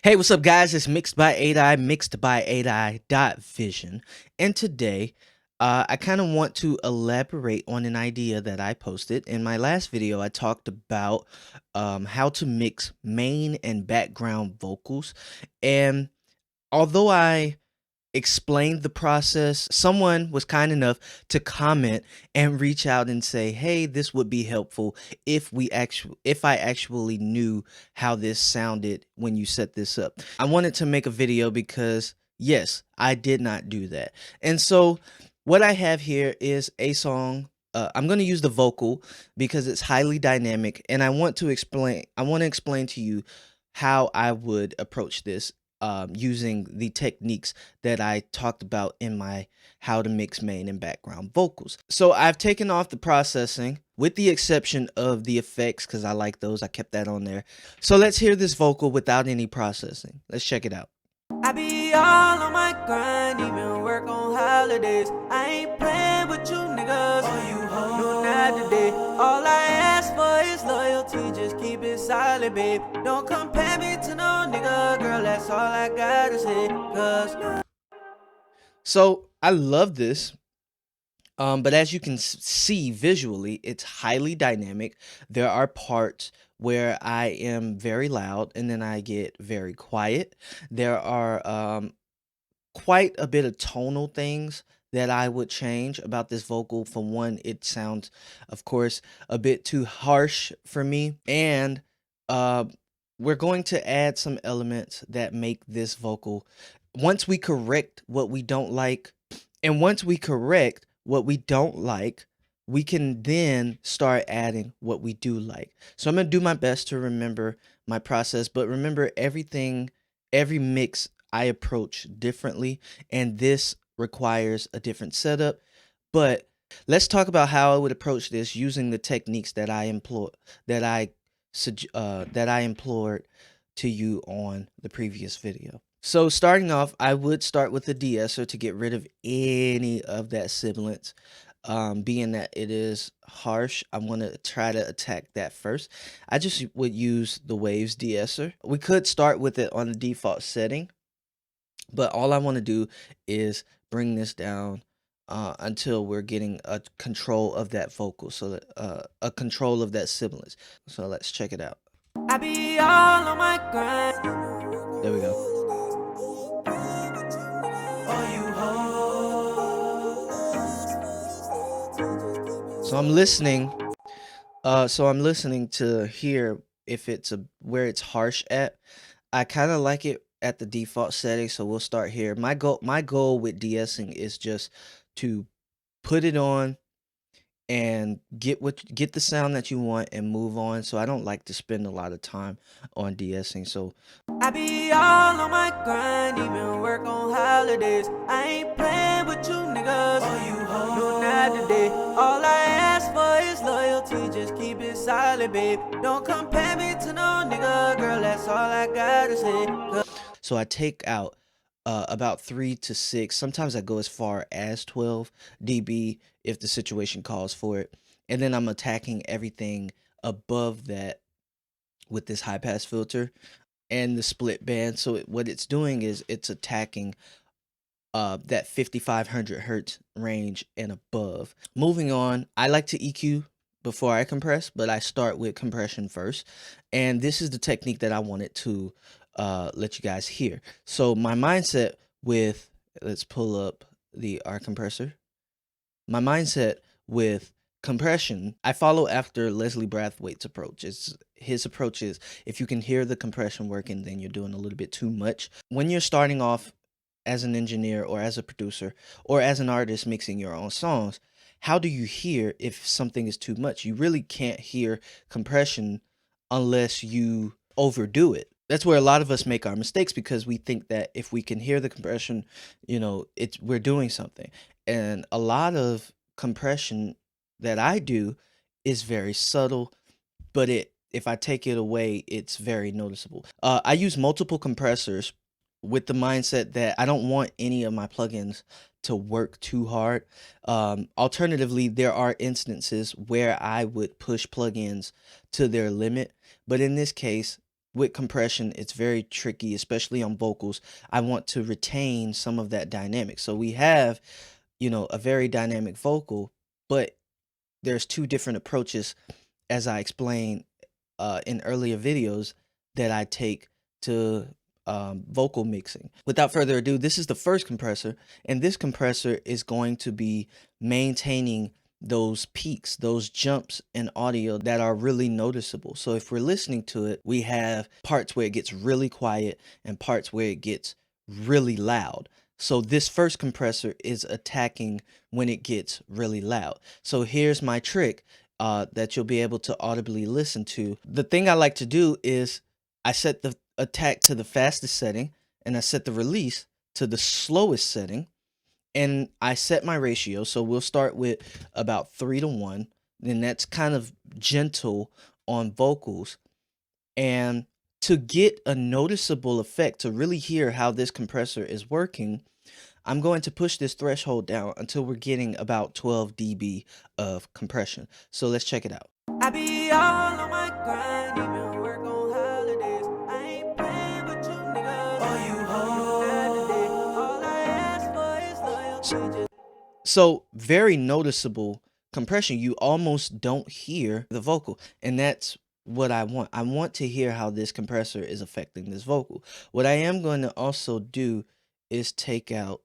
Hey, what's up, guys? It's Mixed by 8i, mixed by 8i.vision. And today, I kind of want to elaborate on an idea that I posted. In my last video, I talked about how to mix main and background vocals. And although I explained the process, someone was kind enough to comment and reach out and say, hey, this would be helpful if I actually knew how this sounded when you set this up. I wanted to make a video because yes, I did not do that. And so what I have here is a song. I'm going to use the vocal because it's highly dynamic, and I want to explain to you how I would approach this using the techniques that I talked about in my how to mix main and background vocals. So I've taken off the processing with the exception of the effects because I like those. I kept that on there. So let's hear this vocal without any processing. Let's check it out. I be all on my grind, even work on holidays. I ain't playing with you niggas, or you hoes. No, not today. All I ask for is loyalty, just keep it solid, babe. Don't compare me to no nigga, girl, that's all I gotta say. So I love this. But as you can see visually, it's highly dynamic. There are parts where I am very loud and then I get very quiet. There are quite a bit of tonal things that I would change about this vocal. For one, it sounds, of course, a bit too harsh for me. And uh, we're going to add some elements that make this vocal, once we correct what we don't like, and once we correct what we don't like, we can then start adding what we do like. So I'm going to do my best to remember my process, but remember every mix I approach differently, and this requires a different setup. But let's talk about how I would approach this using the techniques that I employ, that I implored to you on the previous video. So starting off, I would start with the de-esser to get rid of any of that sibilance. Being that it is harsh, I want to try to attack that first. I just would use the waves de-esser. We could start with it on the default setting, but all I want to do is bring this down until we're getting a control of that vocal, so that a control of that sibilance. So let's check it out. I be all on my grind. There we go. Oh, you hoes. So I'm listening. So I'm listening to hear if it's where it's harsh at. I kind of like it at the default setting, so we'll start here. My goal with de-essing is just to put it on and get the sound that you want and move on. So I don't like to spend a lot of time on de-essing. So I be all on my grind, even work on holidays. I ain't playing with you niggas, or you hoes. No, not today. All I ask for is loyalty, just keep it solid, babe. Don't compare me to no nigga, girl, that's all I gotta say. So I take out about 3 to 6. Sometimes I go as far as 12 dB if the situation calls for it. And then I'm attacking everything above that with this high pass filter and the split band. So what it's doing is it's attacking that 5500 hertz range and above. Moving on, I like to EQ before I compress, but I start with compression first. And this is the technique that I wanted to let you guys hear. So my mindset with, let's pull up the R compressor. My mindset with compression, I follow after Leslie Brathwaite's approach. His approach is, if you can hear the compression working, then you're doing a little bit too much. When you're starting off as an engineer or as a producer or as an artist mixing your own songs, how do you hear if something is too much? You really can't hear compression unless you overdo it. That's where a lot of us make our mistakes, because we think that if we can hear the compression, we're doing something. And a lot of compression that I do is very subtle, but if I take it away, it's very noticeable. I use multiple compressors with the mindset that I don't want any of my plugins to work too hard. Alternatively, there are instances where I would push plugins to their limit, but in this case, with compression, it's very tricky, especially on vocals. I want to retain some of that dynamic. So we have, a very dynamic vocal, but there's two different approaches, as I explained in earlier videos, that I take to vocal mixing. Without further ado, this is the first compressor, and this compressor is going to be maintaining those peaks, those jumps in audio that are really noticeable. So if we're listening to it, we have parts where it gets really quiet and parts where it gets really loud. So this first compressor is attacking when it gets really loud. So here's my trick that you'll be able to audibly listen to. The thing I like to do is I set the attack to the fastest setting, and I set the release to the slowest setting, and I set my ratio. So we'll start with about 3-to-1. Then that's kind of gentle on vocals. And to get a noticeable effect, to really hear how this compressor is working, I'm going to push this threshold down until we're getting about 12 dB of compression. So let's check it out. I be all on my grind, even work on holidays. I ain't playing with you niggas. All you hoes. All I ask for is loyalty. So very noticeable compression. You almost don't hear the vocal, and that's what I want. I want to hear how this compressor is affecting this vocal. What I am going to also do is take out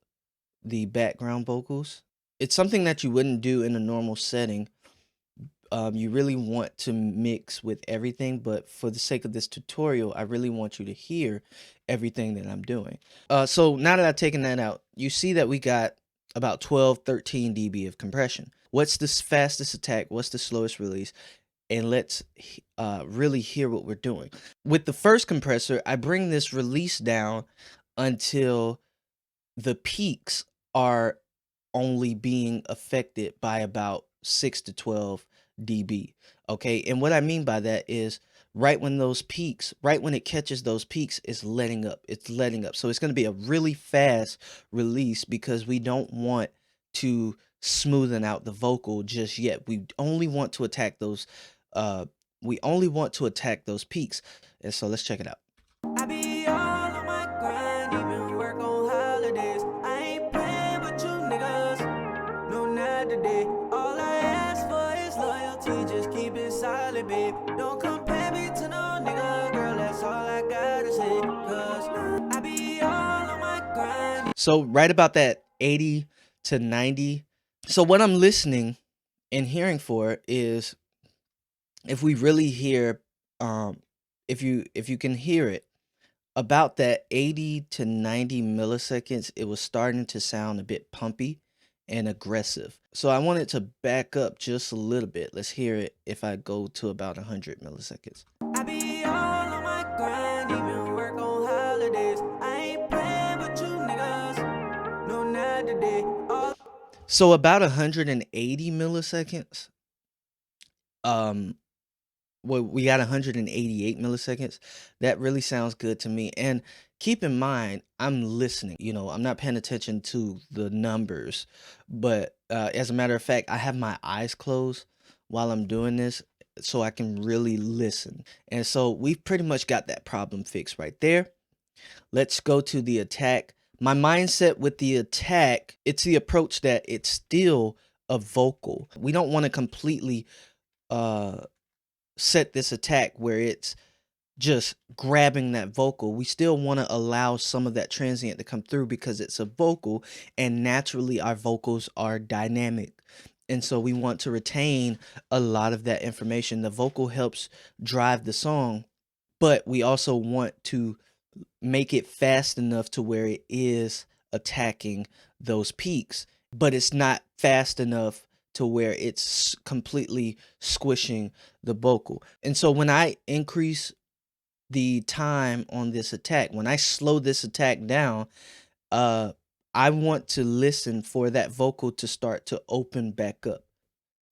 the background vocals. It's something that you wouldn't do in a normal setting. You really want to mix with everything, but for the sake of this tutorial, I really want you to hear everything that I'm doing. So now that I've taken that out, you see that we got about 12-13 dB of compression. What's the fastest attack? What's the slowest release? And let's really hear what we're doing. With the first compressor, I bring this release down until the peaks are only being affected by about 6-12 dB. Okay, and what I mean by that is right when those peaks, right when it catches those peaks, is letting up. It's letting up. So it's going to be a really fast release because we don't want to smoothen out the vocal just yet. We only want to attack those peaks. And so let's check it out. I be all on my grind, even work on holidays. I ain't playing with you niggas. No, not today. All I ask for is loyalty. Just keep it solid, babe. Don't compare me to no nigga, girl. That's all I gotta say. Cause I be all on my grind. So right about that 80 to 90. So what I'm listening and hearing for is, if we really hear, if you can hear it, about that 80 to 90 milliseconds, it was starting to sound a bit pumpy and aggressive. So I want it to back up just a little bit. Let's hear it if I go to about 100 milliseconds. I be all on my grind, even work on holidays. I ain't playing with you niggas. No, not today. So about 180 milliseconds. Well, we got 188 milliseconds. That really sounds good to me. And keep in mind, I'm listening. I'm not paying attention to the numbers. But as a matter of fact, I have my eyes closed while I'm doing this so I can really listen. And so we've pretty much got that problem fixed right there. Let's go to the attack. My mindset with the attack, it's the approach that it's still a vocal. We don't want to completely set this attack where it's just grabbing that vocal. We still want to allow some of that transient to come through because it's a vocal, and naturally our vocals are dynamic. And so we want to retain a lot of that information. The vocal helps drive the song, but we also want to make it fast enough to where it is attacking those peaks, but it's not fast enough to where it's completely squishing the vocal. And so when I increase the time on this attack, when I slow this attack down, I want to listen for that vocal to start to open back up.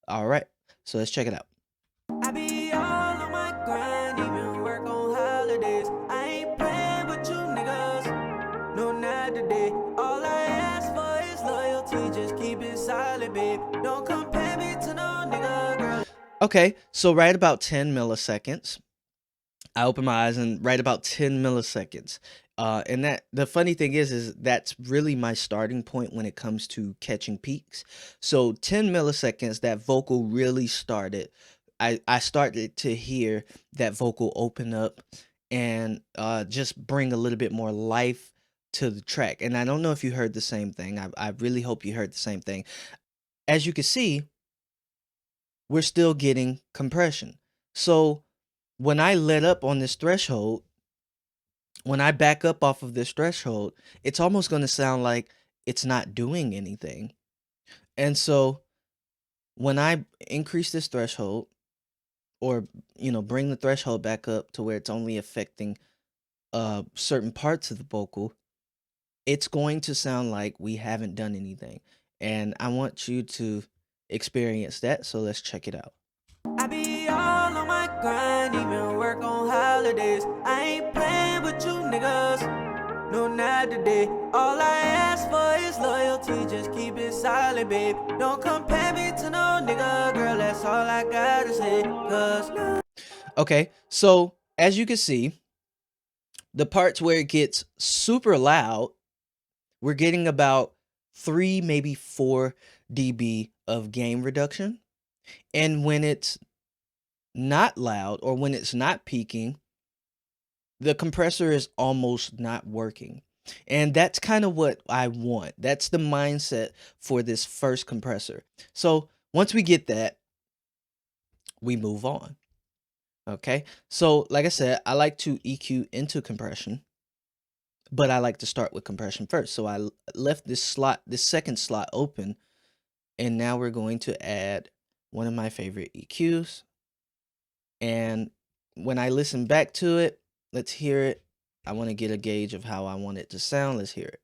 All right, so let's check it out. I be all on my grind, even work on holidays. I ain't playing with you niggas. No, not today. All I ask for is loyalty. Just keep it solid, babe. Don't compare me to no nigga, girl. Okay, so right about 10 milliseconds. I open my eyes and right about 10 milliseconds. And that the funny thing is that's really my starting point when it comes to catching peaks. So 10 milliseconds, that vocal really started. I started to hear that vocal open up and just bring a little bit more life to the track. And I don't know if you heard the same thing. I really hope you heard the same thing. As you can see, we're still getting compression. So when I let up on this threshold, when I back up off of this threshold, it's almost going to sound like it's not doing anything. And so when I increase this threshold or, bring the threshold back up to where it's only affecting certain parts of the vocal, it's going to sound like we haven't done anything. And I want you to experience that. So let's check it out. I be all on my grind, even work on holidays. I ain't playing with you niggas, no not today. All I ask for is loyalty, just keep it solid, babe. Don't compare me to no nigga, girl, that's all I gotta say. Cause Okay, so as you can see, the parts where it gets super loud, we're getting about 3, maybe 4 dB of gain reduction. And when it's not loud or when it's not peaking, the compressor is almost not working. And that's kind of what I want. That's the mindset for this first compressor. So once we get that, we move on. Okay. So like I said, I like to EQ into compression, but I like to start with compression first. So I left this slot, this second slot open, and now we're going to add one of my favorite EQs. And when I listen back to it, let's hear it. I want to get a gauge of how I want it to sound. Let's hear it.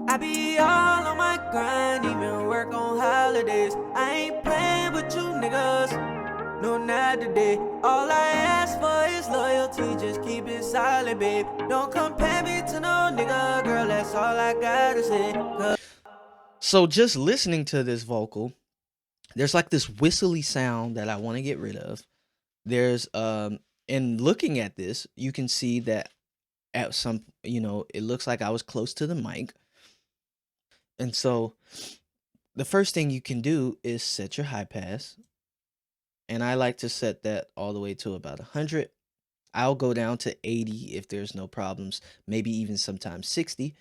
I be all on my grind, even work on holidays. I ain't playing with you niggas, no not today. All I ask for is loyalty, just keep it solid, babe. Don't compare me to no nigga, girl, that's all I gotta say. So just listening to this vocal, there's like this whistly sound that I want to get rid of. There's and looking at this, you can see that at some, it looks like I was close to the mic. And so the first thing you can do is set your high pass. And I like to set that all the way to about 100. I'll go down to 80 if there's no problems, maybe even sometimes 60.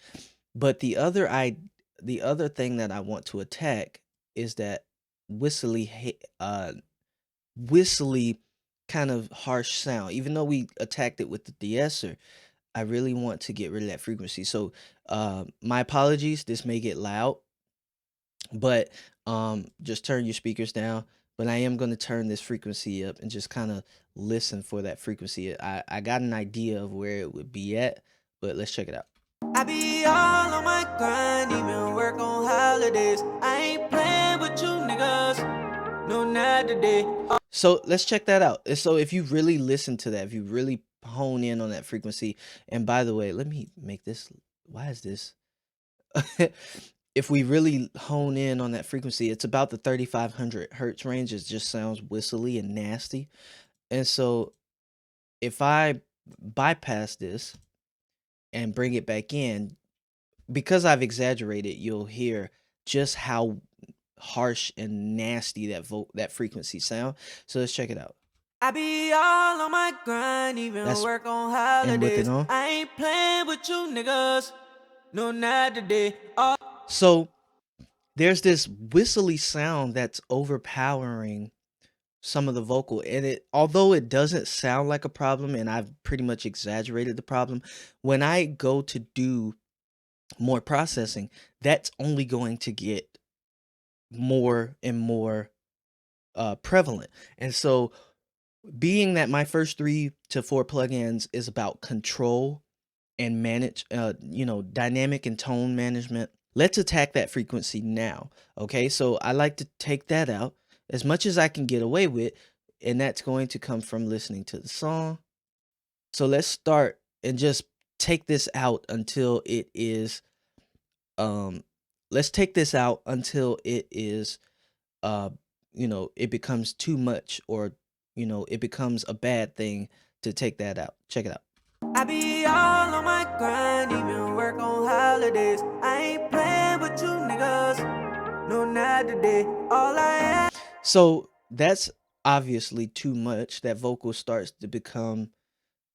But the other thing that I want to attack is that whistly kind of harsh sound. Even though we attacked it with the de-esser, I really want to get rid of that frequency. So my apologies, this may get loud, but just turn your speakers down. But I am going to turn this frequency up and just kind of listen for that frequency. I got an idea of where it would be at, but let's check it out. I be all on my grind, even work on holidays. I ain't playing with you niggas, no not today. So let's check that out. So if you really listen to that, if you really hone in on that frequency, and by the way, let me make this, why is this? If we really hone in on that frequency, it's about the 3500 hertz range. It just sounds whistly and nasty. And so if I bypass this and bring it back in, because I've exaggerated, you'll hear just how harsh and nasty that frequency sound. So let's check it out. I be all on my grind, even That's work on and with it holidays. on. I ain't playing with you niggas, no not today. So there's this whistly sound that's overpowering some of the vocal, and it, although it doesn't sound like a problem, and I've pretty much exaggerated the problem, when I go to do more processing, that's only going to get more and more prevalent. And so being that my first 3 to 4 plugins is about control and manage, dynamic and tone management, let's attack that frequency now. Okay, so I like to take that out as much as I can get away with, and that's going to come from listening to the song. So let's start and just take this out until it is let's take this out until it is it becomes too much, or it becomes a bad thing to take that out. Check it out. I be all on my grind, even work on holidays. I ain't playing with you niggas, no not today. All I ask. So that's obviously too much. That vocal starts to become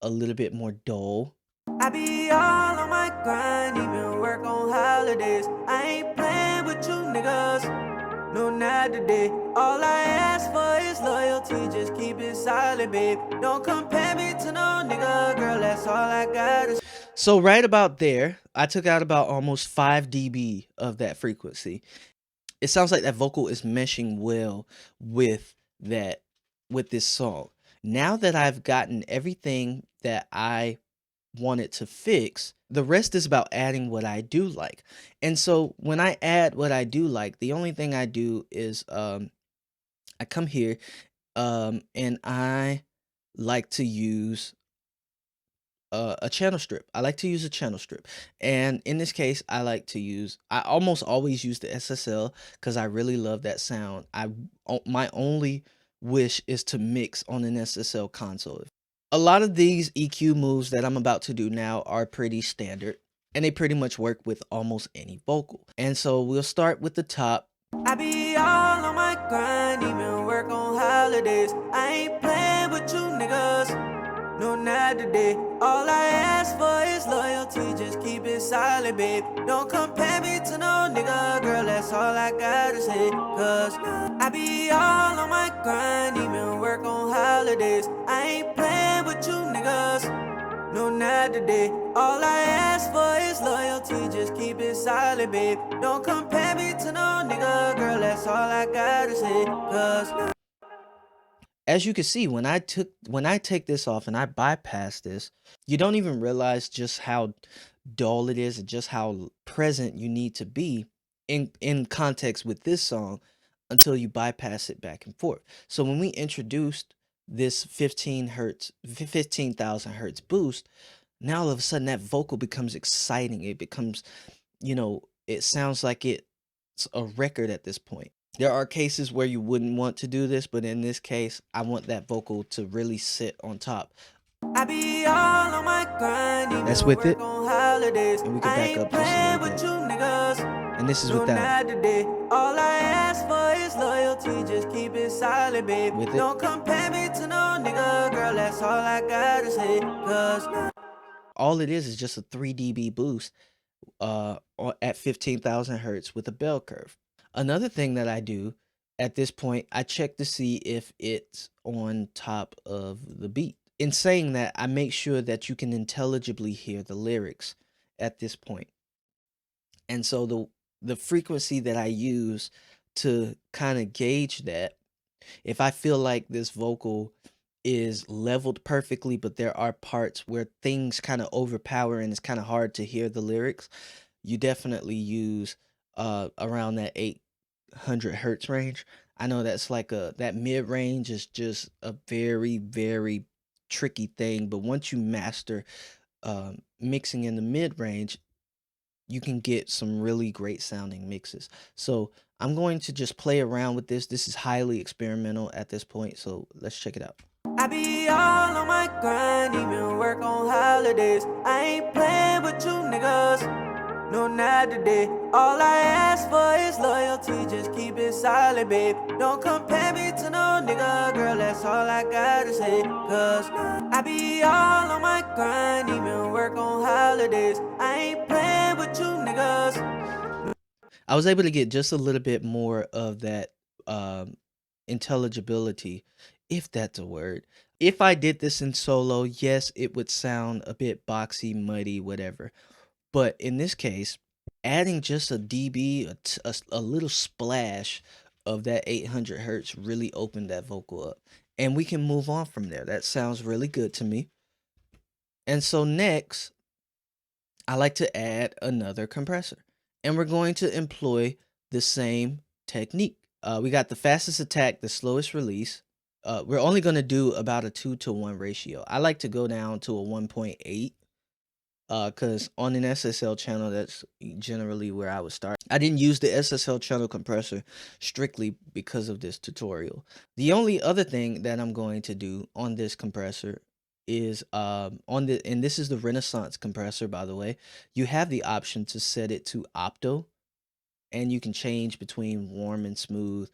a little bit more dull. I be all on my grind, even work on holidays. I ain't playing with you niggas, no not today. All I ask for is loyalty, just keep it silent, babe. Don't compare me to no nigga, girl, that's all I got. So right about there, I took out about almost 5 dB of that frequency. It sounds like that vocal is meshing well with this song. Now that I've gotten everything that I wanted to fix, the rest is about adding what I do like. And so when I add what I do like, the only thing I do is I come here and I like to use a channel strip. I like to use a channel strip. And in this case, I almost always use the SSL because I really love that sound. My only wish is to mix on an SSL console. A lot of these EQ moves that I'm about to do now are pretty standard, and they pretty much work with almost any vocal. And so we'll start with the top. I be all on my grind, even work on holidays. I ain't playing with you niggas, no not today. All I ask for is loyalty, just keep it silent, babe. Don't compare me to no nigga, girl, that's all I gotta say. Cause I be all on my grind, even work on holidays. I ain't playing with you niggas, no not today. All I ask for is loyalty, just keep it silent, babe. Don't compare me to no nigga, girl, that's all I gotta say. Cause As you can see, when I take this off and I bypass this, you don't even realize just how dull it is and just how present you need to be in context with this song until you bypass it back and forth. So when we introduced this 15,000 hertz boost, now all of a sudden that vocal becomes exciting. It becomes, it sounds like it's a record at this point. There are cases where you wouldn't want to do this, but in this case, I want that vocal to really sit on top. I be all on my grind, That's with it. And we can back up just a little bit. And this is without it. Today. All I ask for is loyalty, just keep it silent, babe. With it. Don't compare me to no nigga, girl, that's all I gotta say. Cause all it is just a 3 dB boost at 15,000 hertz with a bell curve. Another thing that I do at this point, I check to see if it's on top of the beat. In saying that, I make sure that you can intelligibly hear the lyrics at this point. And so the frequency that I use to kind of gauge that, if I feel like this vocal is leveled perfectly, but there are parts where things kind of overpower and it's kind of hard to hear the lyrics, you definitely use around that 800 hertz range. I know that's like that mid range is just a very, very tricky thing, but once you master mixing in the mid range, you can get some really great sounding mixes. So I'm going to just play around with this. This is highly experimental at this point, so let's check it out. I be all on my grind, even work on holidays. I ain't playing with you niggas, no not today. All I ask for is loyalty, just keep it silent, babe. Don't compare me to no nigga, girl, that's all I gotta say. Cause I be all on my grind, even work on holidays. I ain't playing with you niggas. I was able to get just a little bit more of that intelligibility, if that's a word. If I did this in solo, yes, it would sound a bit boxy, muddy, whatever. But in this case, adding just a dB, a little splash of that 800 hertz really opened that vocal up. And we can move on from there. That sounds really good to me. And so next, I like to add another compressor. And we're going to employ the same technique. We got the fastest attack, the slowest release. We're only going to do about a 2-to-1 ratio. I like to go down to a 1.8 because on an SSL channel, that's generally where I would start. I didn't use the SSL channel compressor strictly because of this tutorial. The only other thing that I'm going to do on this compressor is on the and this is the Renaissance compressor, by the way. You have the option to set it to opto, and you can change between warm and smooth.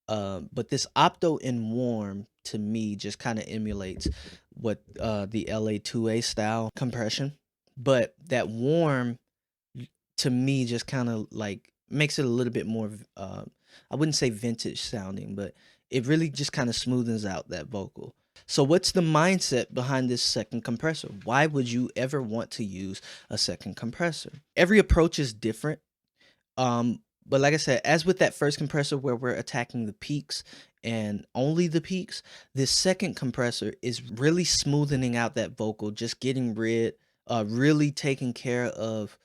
But this opto and warm to me just kind of emulates what the LA2A style compression. But that warm to me just kind of like makes it a little bit more I wouldn't say vintage sounding, but it really just kind of smoothens out that vocal. So what's the mindset behind this second compressor? Why would you ever want to use a second compressor? Every approach is different. But like I said, as with that first compressor where we're attacking the peaks and only the peaks, this second compressor is really smoothing out that vocal, just getting rid, really taking care of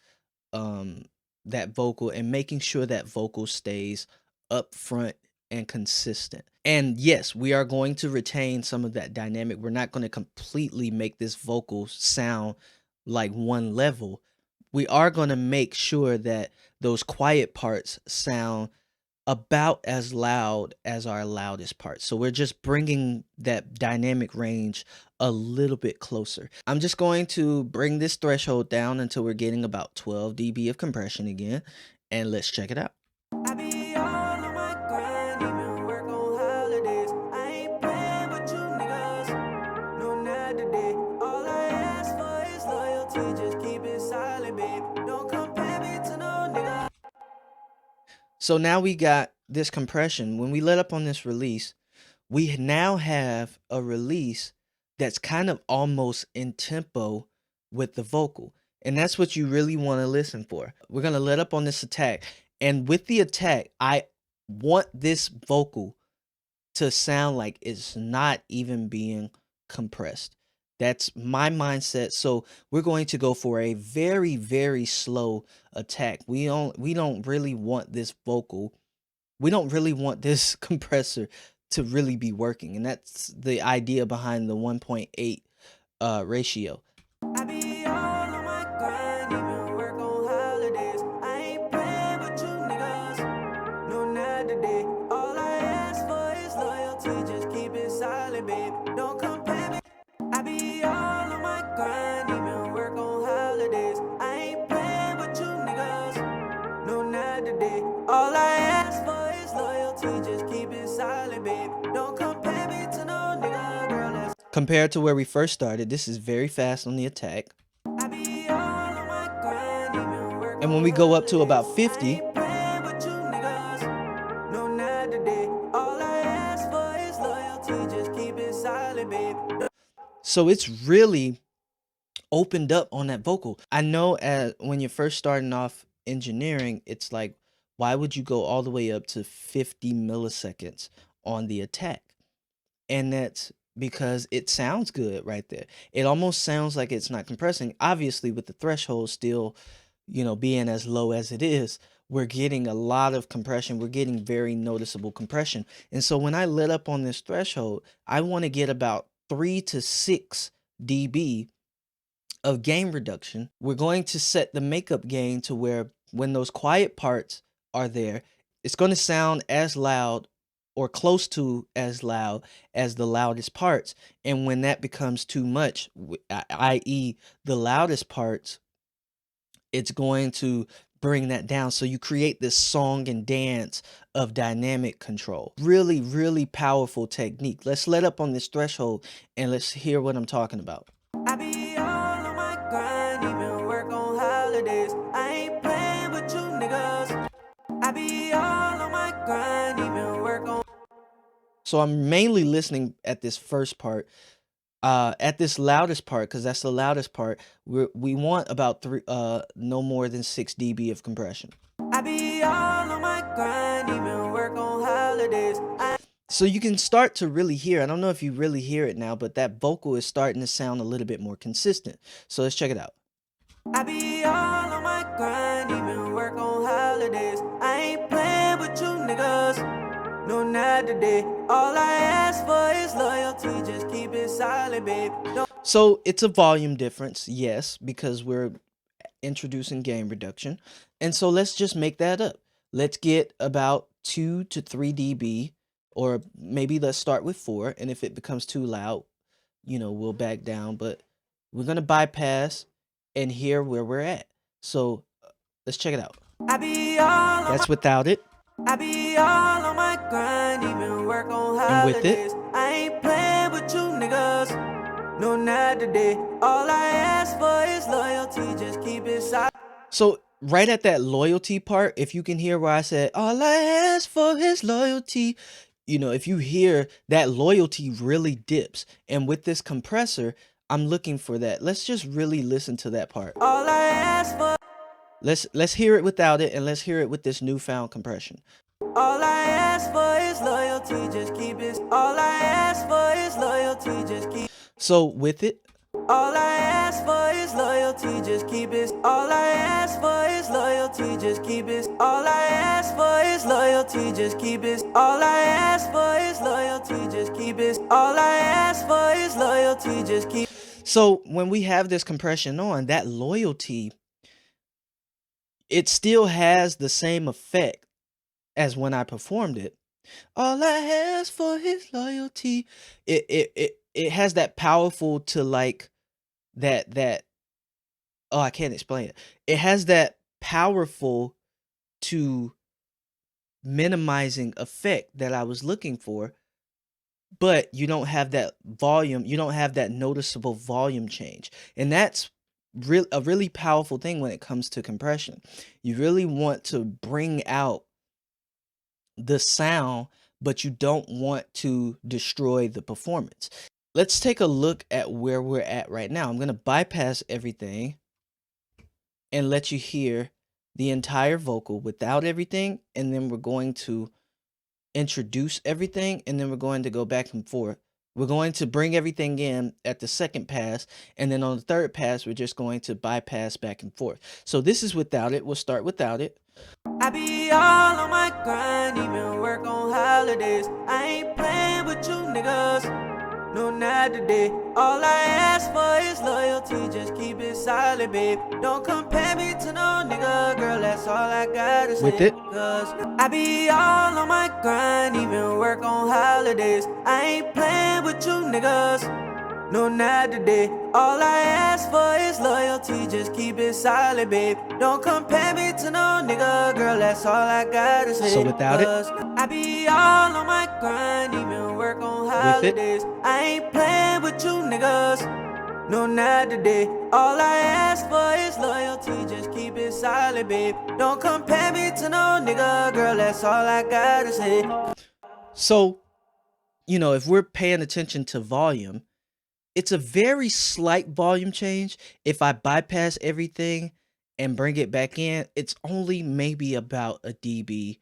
um that vocal and making sure that vocal stays up front and consistent. And yes, we are going to retain some of that dynamic. We're not going to completely make this vocal sound like one level. We are going to make sure that those quiet parts sound about as loud as our loudest parts. So we're just bringing that dynamic range a little bit closer. I'm just going to bring this threshold down until we're getting about 12 dB of compression again, and let's check it out. I be all on my grind, even work on holidays. I ain't playing with you niggas. No, not today. All I ask for is loyalty. Just keep it silent, babe. Don't compare me to no nigga. So now we got this compression. When we let up on this release, we now have a release that's kind of almost in tempo with the vocal. And that's what you really want to listen for. We're going to let up on this attack. And with the attack, I want this vocal to sound like it's not even being compressed. That's my mindset. So we're going to go for a very, very slow attack. We don't really want this vocal. We don't really want this compressor to really be working. And that's the idea behind the 1.8 ratio. I be all on my grind, even work on holidays. I ain't playing with you niggas. No, not today. All I ask for is loyalty. Just keep it silent, babe. Don't compare me. I be all on my grind, even work on holidays. I ain't playing with you niggas. No, not today. All I ask for is loyalty. Just keep it silent, babe. Don't compare me to no nigga, girl. That's Compared to where we first started, this is very fast on the attack. I be all on my grind, even work And when on we go up to holidays. about I 50, ain't playing with you niggas. No, not today. All I ask for is loyalty. Just keep it silent, babe. so it's really opened up on that vocal. I know as when you're first starting off engineering, it's like, why would you go all the way up to 50 milliseconds on the attack? And that's because it sounds good right there. It almost sounds like it's not compressing. Obviously, with the threshold still, being as low as it is, we're getting a lot of compression. We're getting very noticeable compression. And so when I let up on this threshold, I want to get about 3 to 6 dB of gain reduction. We're going to set the makeup gain to where when those quiet parts are there, it's going to sound as loud or close to as loud as the loudest parts. And when that becomes too much, i.e. the loudest parts, it's going to bring that down. So you create this song and dance of dynamic control. Really, really powerful technique. Let's let up on this threshold and let's hear what I'm talking about. I be all on my grind, even work on holidays. I ain't playing with you niggas. I be all on my grind, even work on. So I'm mainly listening at this first part, at this loudest part, because that's the loudest part. We want about no more than 6 dB of compression. I be all on my grind, even work on holidays. So you can start to really hear. I don't know if you really hear it now, but that vocal is starting to sound a little bit more consistent. So let's check it out. I be all on my grind, even work on holidays. I ain't playing with you niggas. No, not today. All I ask for is loyalty. Just keep it silent, babe. Don't So it's a volume difference, yes, because we're introducing gain reduction. And so let's just make that up. Let's get about 2 to 3 dB, or maybe let's start with 4. And if it becomes too loud, we'll back down, but we're gonna bypass and hear where we're at. So let's check it out. That's without it. I be all on my grind, even work on And with it. holidays. I ain't playing with you niggas. No, not today. All I ask for is loyalty. Just keep it silent. So right at that loyalty part, if you can hear where I said, all I ask for is loyalty, if you hear that loyalty really dips. And with this compressor, I'm looking for that. Let's just really listen to that part. All I ask for. Let's hear it without it, and let's hear it with this newfound compression. All I ask for is loyalty. Just keep it. All I ask for is loyalty. Just keep. So with it. All I ask for is loyalty, just keep it. All I ask for is loyalty, just keep it. All I ask for is loyalty, just keep it. All I ask for is loyalty, just keep it. All I ask for is loyalty, just keep. So when we have this compression on, that loyalty, it still has the same effect as when I performed it. All I ask for is loyalty. It has that powerful to like that oh, I can't explain it. It has that powerful to minimizing effect that I was looking for, but you don't have that volume, you don't have that noticeable volume change. And that's a really powerful thing when it comes to compression. You really want to bring out the sound, but you don't want to destroy the performance. Let's take a look at where we're at right now. I'm going to bypass everything and let you hear the entire vocal without everything, and then we're going to introduce everything, and then we're going to go back and forth. We're going to bring everything in at the second pass, and then on the third pass, we're just going to bypass back and forth. So this is without it. We'll start without it. I be all on my grind, even work on holidays. I ain't playing with you niggas. No, not today. All I ask for is loyalty. Just keep it silent, babe. Don't compare me to no nigga, girl. That's all I gotta say. With it. Cause I be all on my grind, even work on holidays. I ain't playing with you niggas. No, not today. All I ask for is loyalty. Just keep it silent, babe. Don't compare me to no nigga, girl. That's all I gotta say. So without it. I be all on my grind, even work on holidays. I ain't playing with you niggas. No, not today. All I ask for is loyalty. Just keep it silent, babe. Don't compare me to no nigga, girl. That's all I gotta say. So, if we're paying attention to volume, it's a very slight volume change. If I bypass everything and bring it back in, it's only maybe about a dB,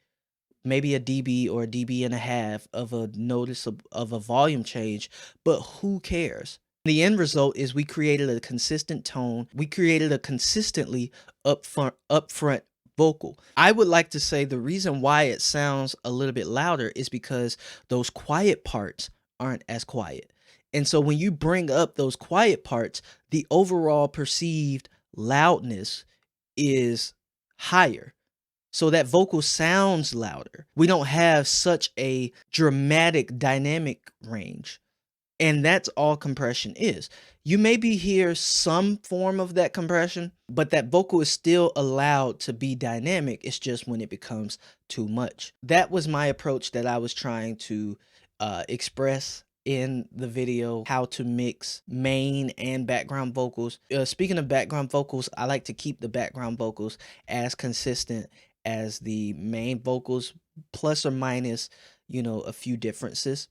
maybe a dB or a dB and a half of a notice of a volume change, but who cares? The end result is we created a consistent tone. We created a consistently upfront vocal. I would like to say the reason why it sounds a little bit louder is because those quiet parts aren't as quiet. And so when you bring up those quiet parts, the overall perceived loudness is higher. So that vocal sounds louder. We don't have such a dramatic dynamic range. And that's all compression is. You maybe hear some form of that compression, but that vocal is still allowed to be dynamic. It's just when it becomes too much. That was my approach that I was trying to express in the video, how to mix main and background vocals. Speaking of background vocals, I like to keep the background vocals as consistent as the main vocals, plus or minus, a few differences.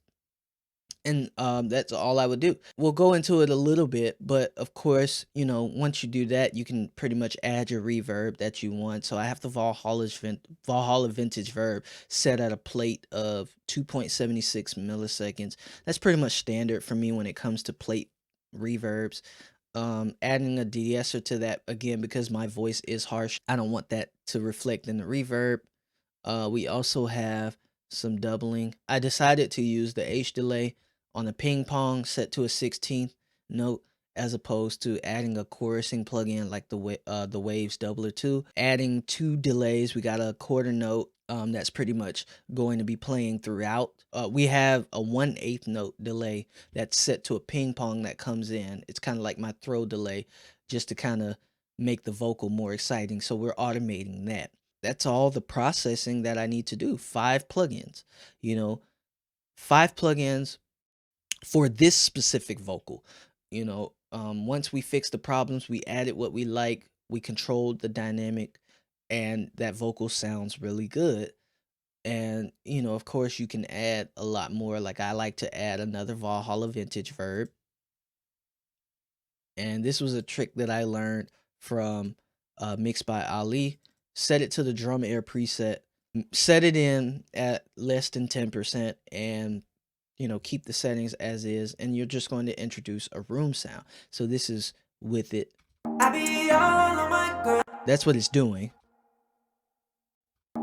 And that's all I would do. We'll go into it a little bit, but of course, once you do that, you can pretty much add your reverb that you want. So I have the Valhalla Vintage Verb set at a plate of 2.76 milliseconds. That's pretty much standard for me when it comes to plate reverbs. Adding a de-esser to that, again, because my voice is harsh, I don't want that to reflect in the reverb. We also have some doubling. I decided to use the H delay on the ping pong set to a 16th note as opposed to adding a chorusing plugin like the Waves Doubler 2. Adding 2 delays, we got a quarter note that's pretty much going to be playing throughout. We have a 1/8 note delay that's set to a ping pong that comes in. It's kind of like my throw delay, just to kind of make the vocal more exciting. So we're automating that. That's all the processing that I need to do. 5 plugins, you know, 5 plugins for this specific vocal. Once we fixed the problems, we added what we like, we controlled the dynamic, and that vocal sounds really good. And of course, you can add a lot more. Like, I like to add another Valhalla vintage verb, and this was a trick that I learned from Mixed by Ali. Set it to the drum air preset, set it in at less than 10%, and keep the settings as is, and you're just going to introduce a room sound. So this is with it. I be all on my grind. That's what it's doing.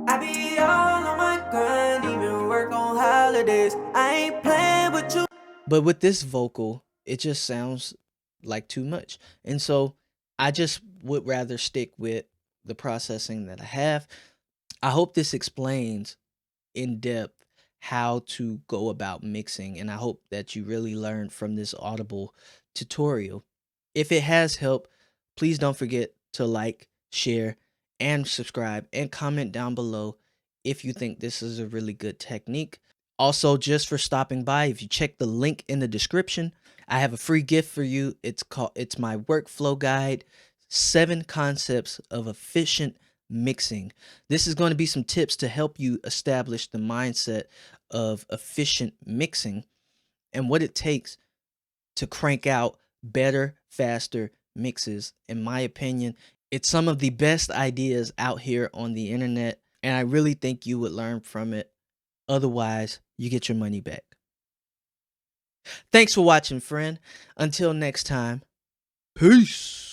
I be all on my grind, even work on holidays. I ain't playing with you. But with this vocal, it just sounds like too much. And so I just would rather stick with the processing that I have. I hope this explains in depth how to go about mixing, and I hope that you really learned from this Audible tutorial. If it has helped, please don't forget to like, share, and subscribe, and comment down below if you think this is a really good technique. Also, just for stopping by, if you check the link in the description, I have a free gift for you. It's my workflow guide, 7 concepts of efficient mixing. This is going to be some tips to help you establish the mindset of efficient mixing and what it takes to crank out better, faster mixes. In my opinion, it's some of the best ideas out here on the internet, and I really think you would learn from it. Otherwise, you get your money back. Thanks for watching, friend. Until next time, peace.